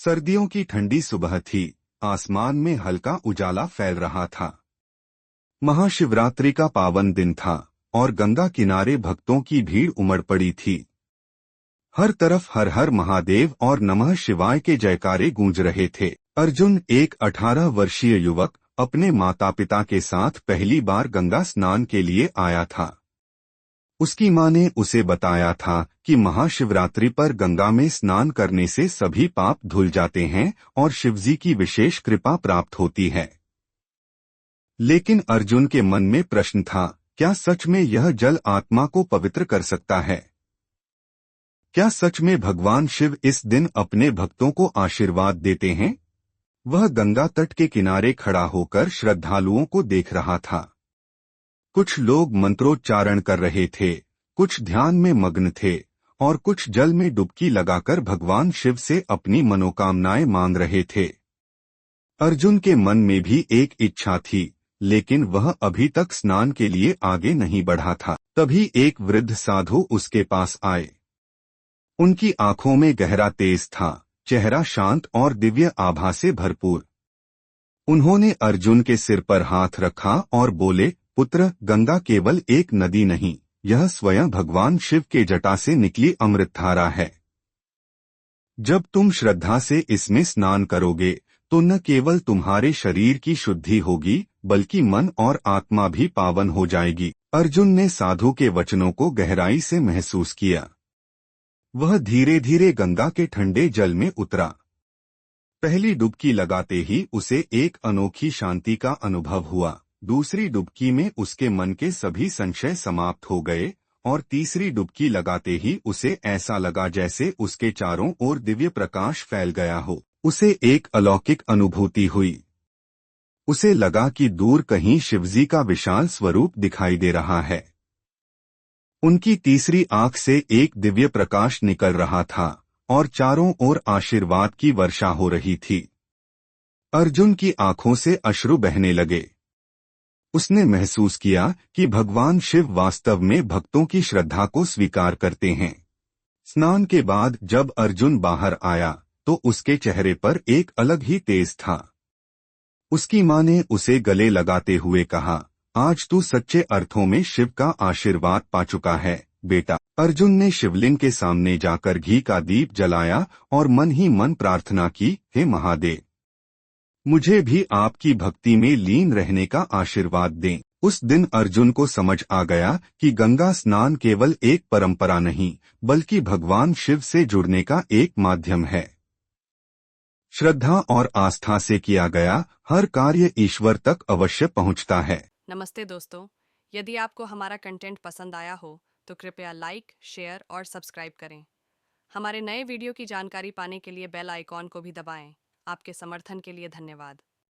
सर्दियों की ठंडी सुबह थी। आसमान में हल्का उजाला फैल रहा था। महाशिवरात्रि का पावन दिन था और गंगा किनारे भक्तों की भीड़ उमड़ पड़ी थी। हर तरफ हर हर महादेव और नमः शिवाय के जयकारे गूंज रहे थे। अर्जुन, एक 18 वर्षीय युवक, अपने माता पिता के साथ पहली बार गंगा स्नान के लिए आया था। उसकी मां ने उसे बताया था कि महाशिवरात्रि पर गंगा में स्नान करने से सभी पाप धुल जाते हैं और शिवजी की विशेष कृपा प्राप्त होती है। लेकिन अर्जुन के मन में प्रश्न था, क्या सच में यह जल आत्मा को पवित्र कर सकता है? क्या सच में भगवान शिव इस दिन अपने भक्तों को आशीर्वाद देते हैं? वह गंगा तट के किनारे खड़ा होकर श्रद्धालुओं को देख रहा था। कुछ लोग मंत्रोच्चारण कर रहे थे, कुछ ध्यान में मग्न थे और कुछ जल में डुबकी लगाकर भगवान शिव से अपनी मनोकामनाएं मांग रहे थे। अर्जुन के मन में भी एक इच्छा थी, लेकिन वह अभी तक स्नान के लिए आगे नहीं बढ़ा था। तभी एक वृद्ध साधु उसके पास आए। उनकी आंखों में गहरा तेज था, चेहरा शांत और दिव्य आभा से भरपूर। उन्होंने अर्जुन के सिर पर हाथ रखा और बोले, पुत्र, गंगा केवल एक नदी नहीं, यह स्वयं भगवान शिव के जटा से निकली अमृतधारा है। जब तुम श्रद्धा से इसमें स्नान करोगे तो न केवल तुम्हारे शरीर की शुद्धि होगी, बल्कि मन और आत्मा भी पावन हो जाएगी। अर्जुन ने साधु के वचनों को गहराई से महसूस किया। वह धीरे धीरे गंगा के ठंडे जल में उतरा। पहली डुबकी लगाते ही उसे एक अनोखी शांति का अनुभव हुआ। दूसरी डुबकी में उसके मन के सभी संशय समाप्त हो गए और तीसरी डुबकी लगाते ही उसे ऐसा लगा जैसे उसके चारों ओर दिव्य प्रकाश फैल गया हो। उसे एक अलौकिक अनुभूति हुई। उसे लगा कि दूर कहीं शिवजी का विशाल स्वरूप दिखाई दे रहा है। उनकी तीसरी आंख से एक दिव्य प्रकाश निकल रहा था और चारों ओर आशीर्वाद की वर्षा हो रही थी। अर्जुन की आंखों से अश्रु बहने लगे। उसने महसूस किया कि भगवान शिव वास्तव में भक्तों की श्रद्धा को स्वीकार करते हैं। स्नान के बाद जब अर्जुन बाहर आया तो उसके चेहरे पर एक अलग ही तेज था। उसकी मां ने उसे गले लगाते हुए कहा, आज तू सच्चे अर्थों में शिव का आशीर्वाद पा चुका है बेटा। अर्जुन ने शिवलिंग के सामने जाकर घी का दीप जलाया और मन ही मन प्रार्थना की, हे महादेव, मुझे भी आपकी भक्ति में लीन रहने का आशीर्वाद दें। उस दिन अर्जुन को समझ आ गया कि गंगा स्नान केवल एक परंपरा नहीं, बल्कि भगवान शिव से जुड़ने का एक माध्यम है। श्रद्धा और आस्था से किया गया हर कार्य ईश्वर तक अवश्य पहुंचता है। नमस्ते दोस्तों, यदि आपको हमारा कंटेंट पसंद आया हो तो कृपया लाइक, शेयर और सब्सक्राइब करें। हमारे नए वीडियो की जानकारी पाने के लिए बेल आइकॉन को भी दबाएं। आपके समर्थन के लिए धन्यवाद।